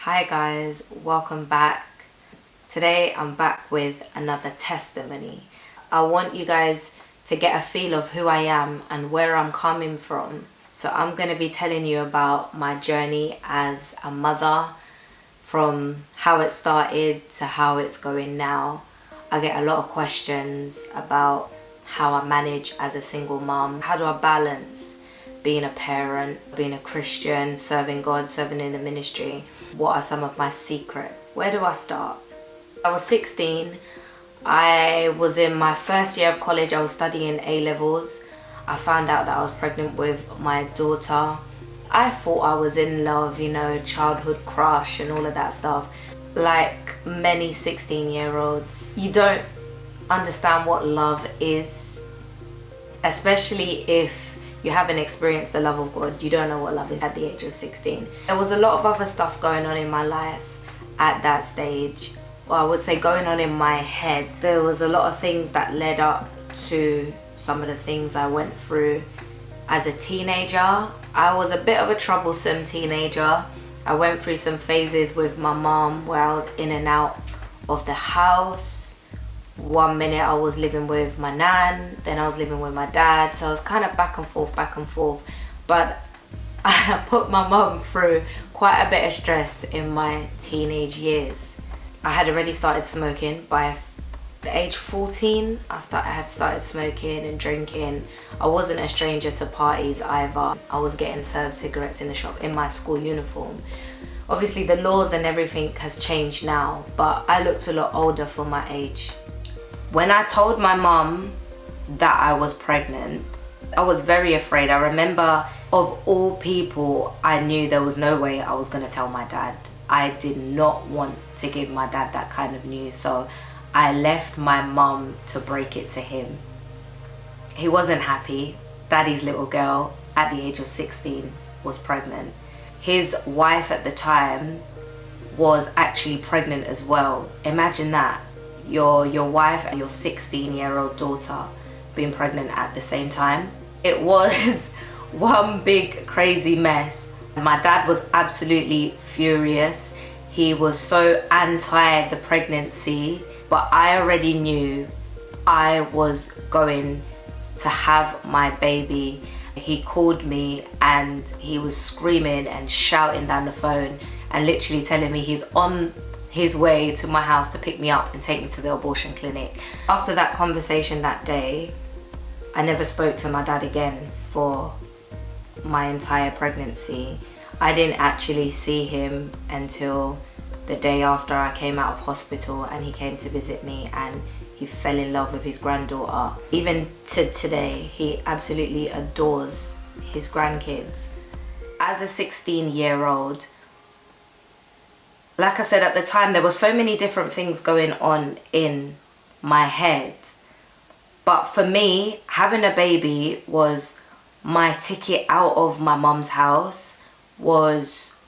Hi guys, welcome back. Today I'm back with another testimony. I want you guys to get a feel of who I am and where I'm coming from. So I'm going to be telling you about my journey as a mother, from how it started to how it's going now. I get a lot of questions about how I manage as a single mom. How do I balance being a parent, being a Christian, serving God, serving in the ministry? What are some of my secrets? Where do I start? I was 16. I was in my first year of college. I was studying A-levels. I found out that I was pregnant with my daughter. I thought I was in love, childhood crush and all of that stuff. Like many 16-year-olds, you don't understand what love is, especially if you haven't experienced the love of God. You don't know what love is at the age of 16. There was a lot of other stuff going on in my life at that stage. Well, I would say going on in my head. There was a lot of things that led up to some of the things I went through as a teenager. I was a bit of a troublesome teenager. I went through some phases with my mom where I was in and out of the house. One minute I was living with my nan, then I was living with my dad. So I was kind of back and forth. But I put my mom through quite a bit of stress in my teenage years. I had already started smoking by the age 14. I had started smoking and drinking. I wasn't a stranger to parties either. I was getting served cigarettes in the shop in my school uniform. Obviously the laws and everything has changed now, but I looked a lot older for my age. When I told my mom that I was pregnant, I was very afraid. I remember, of all people, I knew there was no way I was going to tell my dad. I did not want to give my dad that kind of news, so I left my mom to break it to him. He wasn't happy. Daddy's little girl at the age of 16 was pregnant. His wife at the time was actually pregnant as well. Imagine that. Your wife and your 16-year-old daughter being pregnant at the same time. It was one big crazy mess. My dad was absolutely furious. He was so anti the pregnancy, but I already knew I was going to have my baby. He called me and he was screaming and shouting down the phone and literally telling me he's on his way to my house to pick me up and take me to the abortion clinic. After that conversation that day, I never spoke to my dad again for my entire pregnancy. I didn't actually see him until the day after I came out of hospital, and he came to visit me and he fell in love with his granddaughter. Even to today, he absolutely adores his grandkids. As a 16-year-old, like I said, at the time there were so many different things going on in my head. But for me, having a baby was my ticket out of my mum's house, was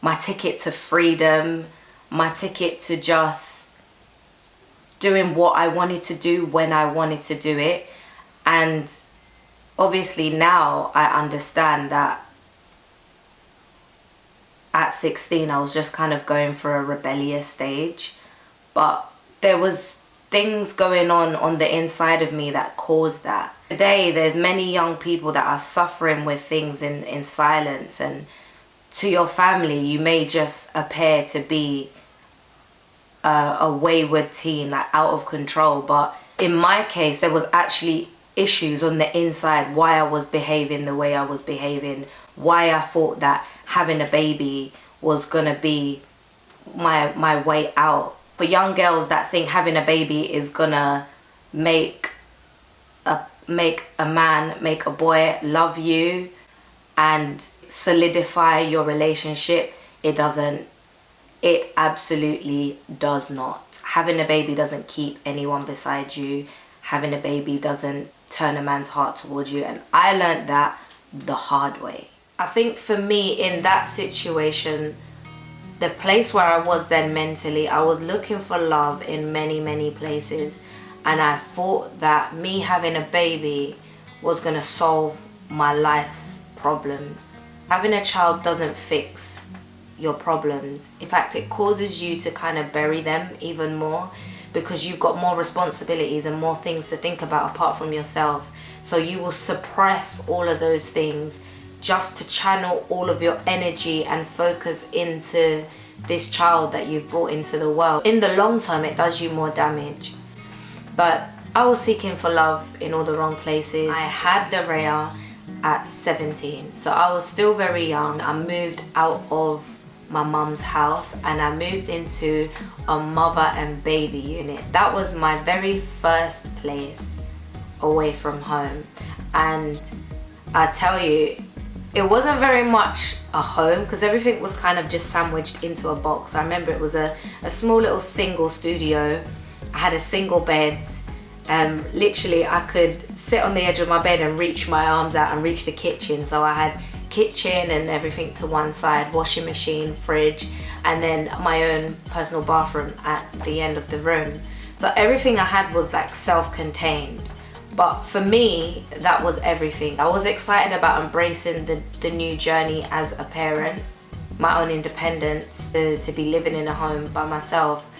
my ticket to freedom, my ticket to just doing what I wanted to do when I wanted to do it. And obviously now I understand that at 16 I was just kind of going for a rebellious stage, but there was things going on the inside of me that caused that. Today there's many young people that are suffering with things in silence, and to your family you may just appear to be a wayward teen, like out of control, but in my case there was actually issues on the inside, why I was behaving the way I was behaving, why I thought that having a baby was gonna be my way out. For young girls that think having a baby is gonna make a man, make a boy love you and solidify your relationship, it doesn't. It absolutely does not. Having a baby doesn't keep anyone beside you. Having a baby doesn't turn a man's heart towards you. And I learned that the hard way. I think for me in that situation, the place where I was then mentally, I was looking for love in many places, and I thought that me having a baby was going to solve my life's problems. Having a child doesn't fix your problems. In fact, it causes you to kind of bury them even more, because you've got more responsibilities and more things to think about apart from yourself. So you will suppress all of those things just to channel all of your energy and focus into this child that you've brought into the world. In the long term, it does you more damage. But I was seeking for love in all the wrong places. I had Larea at 17, so I was still very young. I moved out of my mum's house and I moved into a mother and baby unit. That was my very first place away from home, and I tell you, it wasn't very much a home because everything was kind of just sandwiched into a box. I remember it was a small little single studio. I had a single bed. Literally I could sit on the edge of my bed and reach my arms out and reach the kitchen. So I had kitchen and everything to one side, washing machine, fridge, and then my own personal bathroom at the end of the room. So everything I had was like self-contained. But for me, that was everything. I was excited about embracing the new journey as a parent, my own independence, to be living in a home by myself.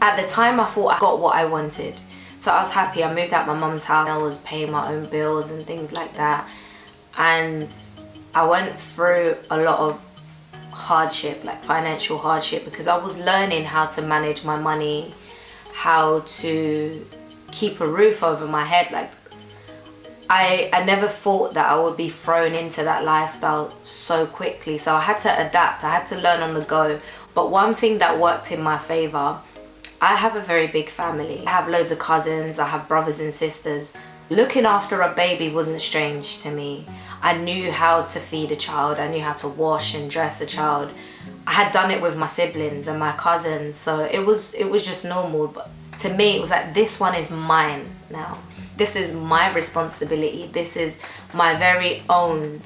At the time, I thought I got what I wanted. So I was happy. I moved out my mum's house. I was paying my own bills and things like that. And I went through a lot of hardship, like financial hardship, because I was learning how to manage my money, how to keep a roof over my head. Like I never thought that I would be thrown into that lifestyle so quickly. So I had to adapt. I had to learn on the go. But one thing that worked in my favor, I have a very big family. I have loads of cousins. I have brothers and sisters. Looking after a baby wasn't strange to me. I knew how to feed a child. I knew how to wash and dress a child. I had done it with my siblings and my cousins, so it was just normal. But to me, it was like, this one is mine now. This is my responsibility. This is my very own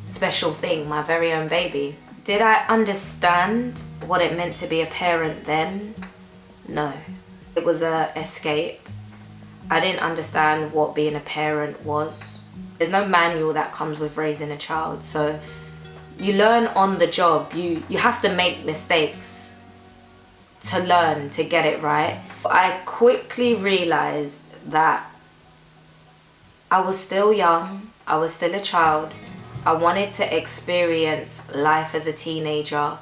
special thing, my very own baby. Did I understand what it meant to be a parent then? No. It was a escape. I didn't understand what being a parent was. There's no manual that comes with raising a child, so you learn on the job. You have to make mistakes to learn, to get it right. I quickly realized that I was still young, I was still a child. I wanted to experience life as a teenager,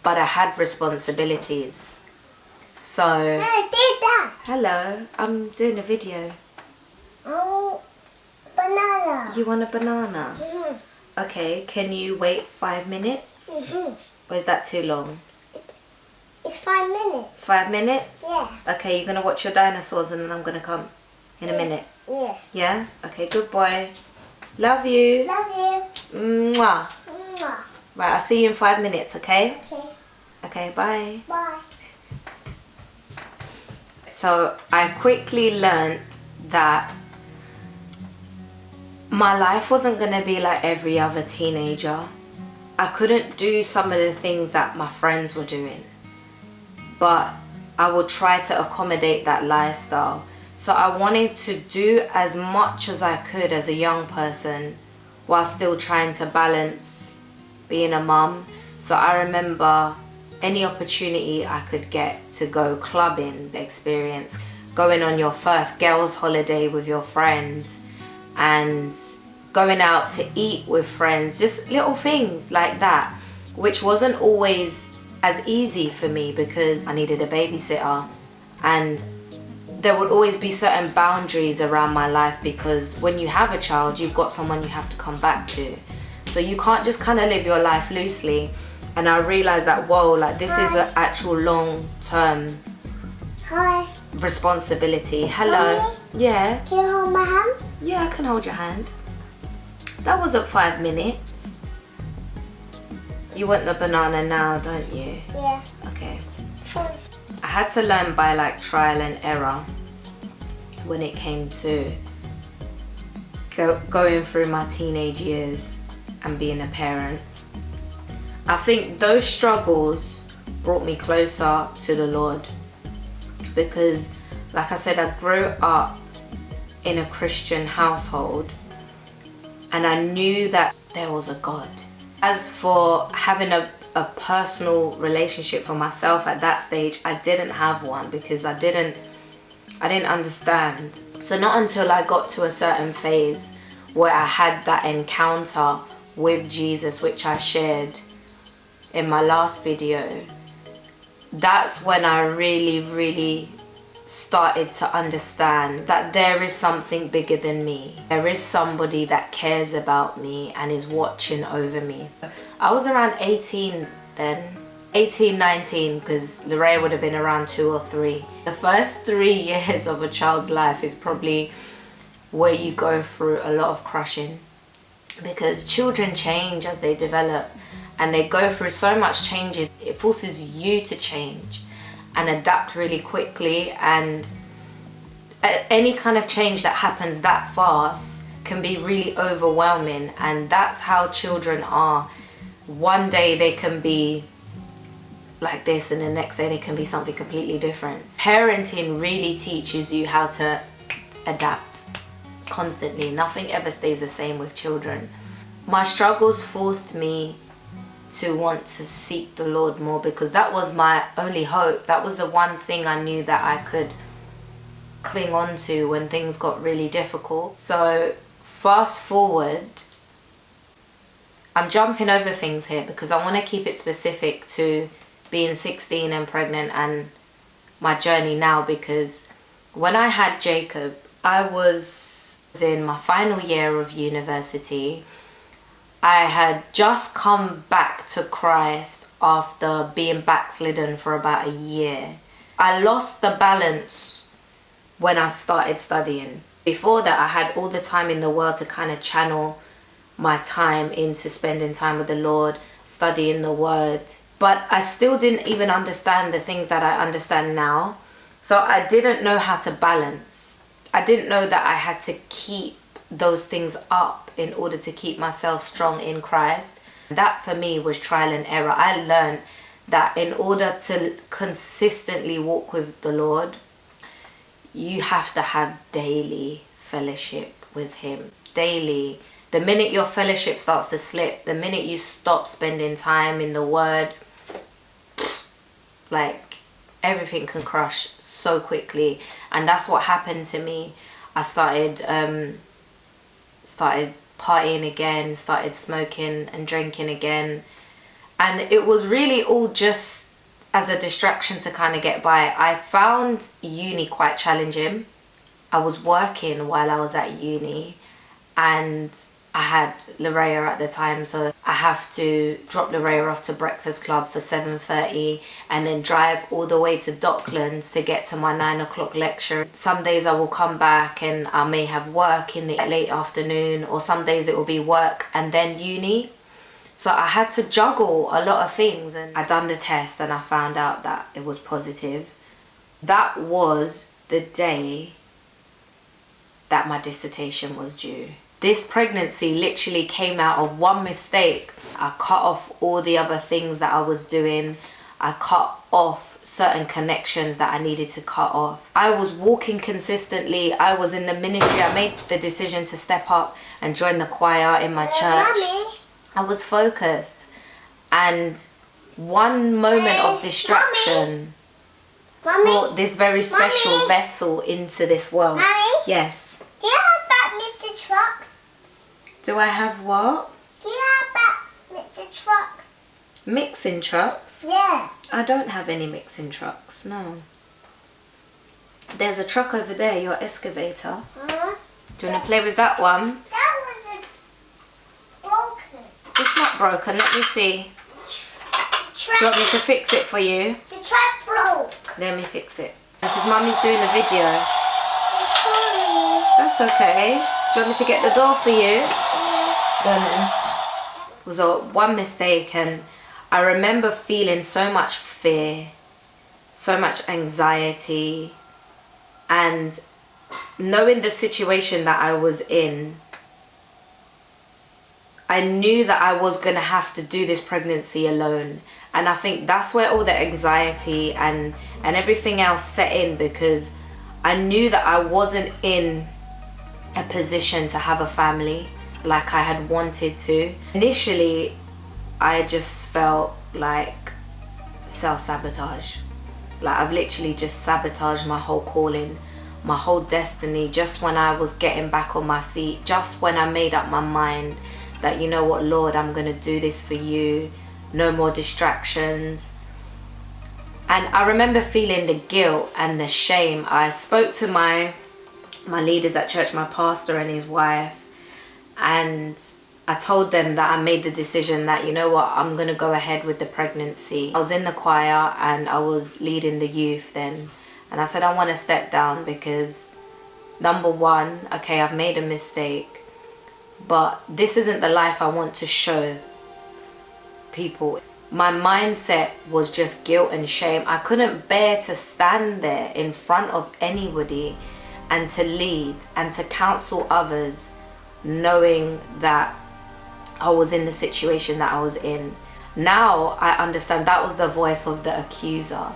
but I had responsibilities. So, hello, I'm doing a video. Oh, banana. You want a banana? Mm-hmm. Okay, can you wait 5 minutes? Mm-hmm. Or is that too long? It's 5 minutes. 5 minutes? Yeah. Okay, you're gonna watch your dinosaurs and then I'm gonna come in a minute. Yeah. Yeah? Okay, good boy. Love you. Love you. Mwah. Mwah. Right, I'll see you in 5 minutes, okay? Okay. Okay, bye. Bye. So I quickly learned that my life wasn't gonna be like every other teenager. I couldn't do some of the things that my friends were doing, but I would try to accommodate that lifestyle. So I wanted to do as much as I could as a young person while still trying to balance being a mum. So I remember any opportunity I could get to go clubbing, experience going on your first girls' holiday with your friends and going out to eat with friends, just little things like that, which wasn't always as easy for me because I needed a babysitter, and there would always be certain boundaries around my life because when you have a child, you've got someone you have to come back to. So you can't just kind of live your life loosely. And I realized that, whoa, like this is an actual long-term responsibility. Hello. Mommy? Yeah. Can you hold my hand? Yeah, I can hold your hand. That wasn't 5 minutes. You want the banana now, don't you? Yeah. Okay. I had to learn by like trial and error when it came to going through my teenage years and being a parent. I think those struggles brought me closer to the Lord because, like I said, I grew up in a Christian household and I knew that there was a God. As for having a personal relationship for myself at that stage, I didn't have one because I didn't understand. So not until I got to a certain phase where I had that encounter with Jesus, which I shared in my last video, that's when I really started to understand that there is something bigger than me. There is somebody that cares about me and is watching over me. I was around 18 then. 18, 19, because Lorraine would have been around 2 or 3. The first 3 years of a child's life is probably where you go through a lot of crushing, because children change as they develop and they go through so much changes. It forces you to change and adapt really quickly, and any kind of change that happens that fast can be really overwhelming. And that's how children are. One day they can be like this and the next day they can be something completely different. Parenting really teaches you how to adapt constantly. Nothing ever stays the same with children. My struggles forced me to want to seek the Lord more, because that was my only hope. That was the one thing I knew that I could cling on to when things got really difficult. So fast forward, I'm jumping over things here because I want to keep it specific to being 16 and pregnant and my journey now, because when I had Jacob, I was in my final year of university. I had just come back to Christ after being backslidden for about a year. I lost the balance when I started studying. Before that, I had all the time in the world to kind of channel my time into spending time with the Lord, studying the Word. But I still didn't even understand the things that I understand now. So I didn't know how to balance. I didn't know that I had to keep those things up in order to keep myself strong in Christ. That for me was trial and error. I learned that in order to consistently walk with the Lord, you have to have daily fellowship with Him. Daily. The minute your fellowship starts to slip, the minute you stop spending time in the Word, like everything can crush so quickly. And that's what happened to me. I started partying again, started smoking and drinking again, and it was really all just as a distraction to kind of get by. I found uni quite challenging. I was working while I was at uni, and I had Loraya at the time, so I have to drop Loraya off to Breakfast Club for 7:30 and then drive all the way to Docklands to get to my 9 o'clock lecture. Some days I will come back and I may have work in the late afternoon, or some days it will be work and then uni. So I had to juggle a lot of things, and I done the test and I found out that it was positive. That was the day that my dissertation was due. This pregnancy literally came out of one mistake. I cut off all the other things that I was doing. I cut off certain connections that I needed to cut off. I was walking consistently. I was in the ministry. I made the decision to step up and join the choir in my church. Mommy. I was focused. And one moment of distraction brought this very special vessel into this world. Mommy? Yes. Do you have that Mr. Trucks? Do I have what? Do you have that Mr. Trucks? Mixing trucks? Yeah. I don't have any mixing trucks, no. There's a truck over there, your excavator. Huh? Do you want to play with that one? That was broken. It's not broken, let me see. Do you want me to fix it for you? The track broke. Let me fix it. Because Mummy's doing a video. I'm sorry. That's okay. Do you want me to get the door for you? Go on then. It was one mistake, and I remember feeling so much fear, so much anxiety, and knowing the situation that I was in, I knew that I was going to have to do this pregnancy alone. And I think that's where all the anxiety and everything else set in, because I knew that I wasn't in a position to have a family like I had wanted to. Initially, I just felt like self-sabotage. Like I've literally just sabotaged my whole calling, my whole destiny, just when I was getting back on my feet, just when I made up my mind that, you know what, Lord, I'm gonna do this for you, no more distractions. And I remember feeling the guilt and the shame. I spoke to my leaders at church, my pastor and his wife, and I told them that I made the decision that, you know what, I'm gonna go ahead with the pregnancy. I was in the choir and I was leading the youth then, and I said I want to step down because, number one, okay, I've made a mistake, but this isn't the life I want to show people. My mindset was just guilt and shame. I couldn't bear to stand there in front of anybody and to lead and to counsel others knowing that I was in the situation that I was in. Now I understand that was the voice of the accuser.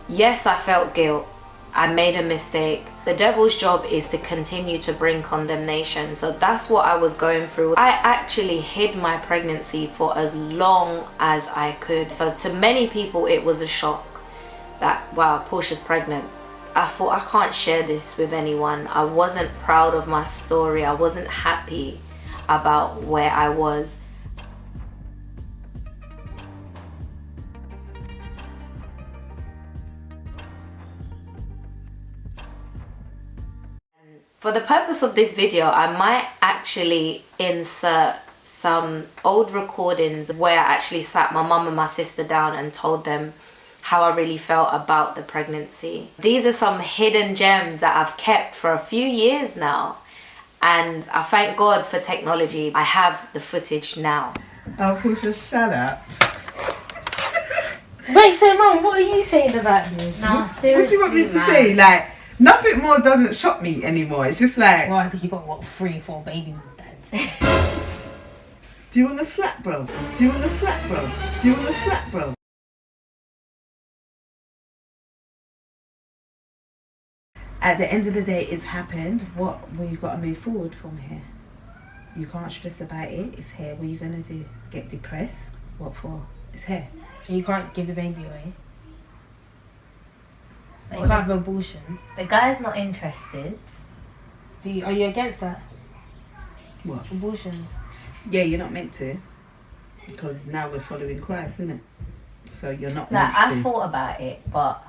Yes, I felt guilt. I made a mistake. The devil's job is to continue to bring condemnation. So that's what I was going through. I actually hid my pregnancy for as long as I could. So to many people it was a shock that, wow, Portia's pregnant. I thought, I can't share this with anyone. I wasn't proud of my story. I wasn't happy about where I was. For the purpose of this video, I might actually insert some old recordings where I actually sat my mum and my sister down and told them how I really felt about the pregnancy. These are some hidden gems that I've kept for a few years now. And I thank God for technology. I have the footage now. Oh, Portia, shut up. Wait, so Mum, what are you saying about this? No, seriously, what do you want me to say? Like, nothing more doesn't shock me anymore. It's just like... Why? Because you got, what, 3 or 4 baby dads? Do you want to slap, bro? Do you want to slap, bro? Do you want to slap, bro? At the end of the day, it's happened. What? Well, you've got to move forward from here. You can't stress about it. It's here. What are you going to do? Get depressed? What for? It's here. You can't give the baby away. You can't have an abortion. The guy's not interested. Are you against that? What? Abortions? Yeah, you're not meant to. Because now we're following Christ, isn't it? So you're not Like, meant to. I thought about it, but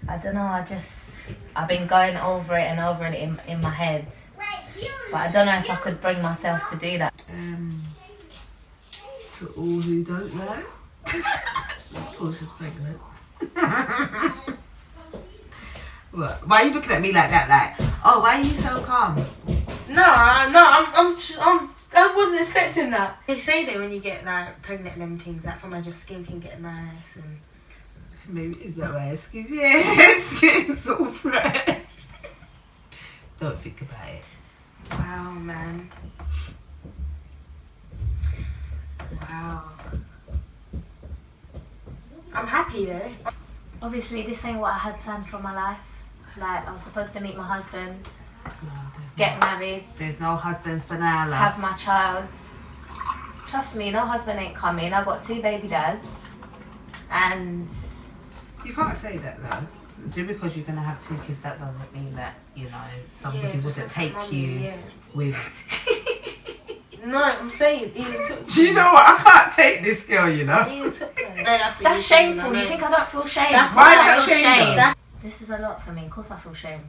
I don't know, I've been going over it and over it in my head. But I don't know if I could bring myself to do that. To all who don't know, Portia's pregnant. What? Why are you looking at me like that? Like, oh, why are you so calm? No, I wasn't expecting that. They say that when you get like pregnant and them things, that sometimes your skin can get nice and... Maybe is that why skin's skin's all fresh. Don't think about it. Wow, man. Wow. I'm happy though. Obviously, this ain't what I had planned for my life. Like, I was supposed to meet my husband, get married, There's no husband for now, love. have my child. Trust me, no husband ain't coming. I've got 2 baby dads. And You can't say that though. Just because you're gonna have 2 kids, that doesn't mean that, you know, somebody wouldn't take you with. No, I'm saying Ian took. Do you know what? I can't take this girl, you know. Ian took her. No, that's shameful. You think I don't feel shame? That's why I is feel that shame, though? This is a lot for me. Of course I feel shame.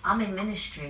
I'm in ministry.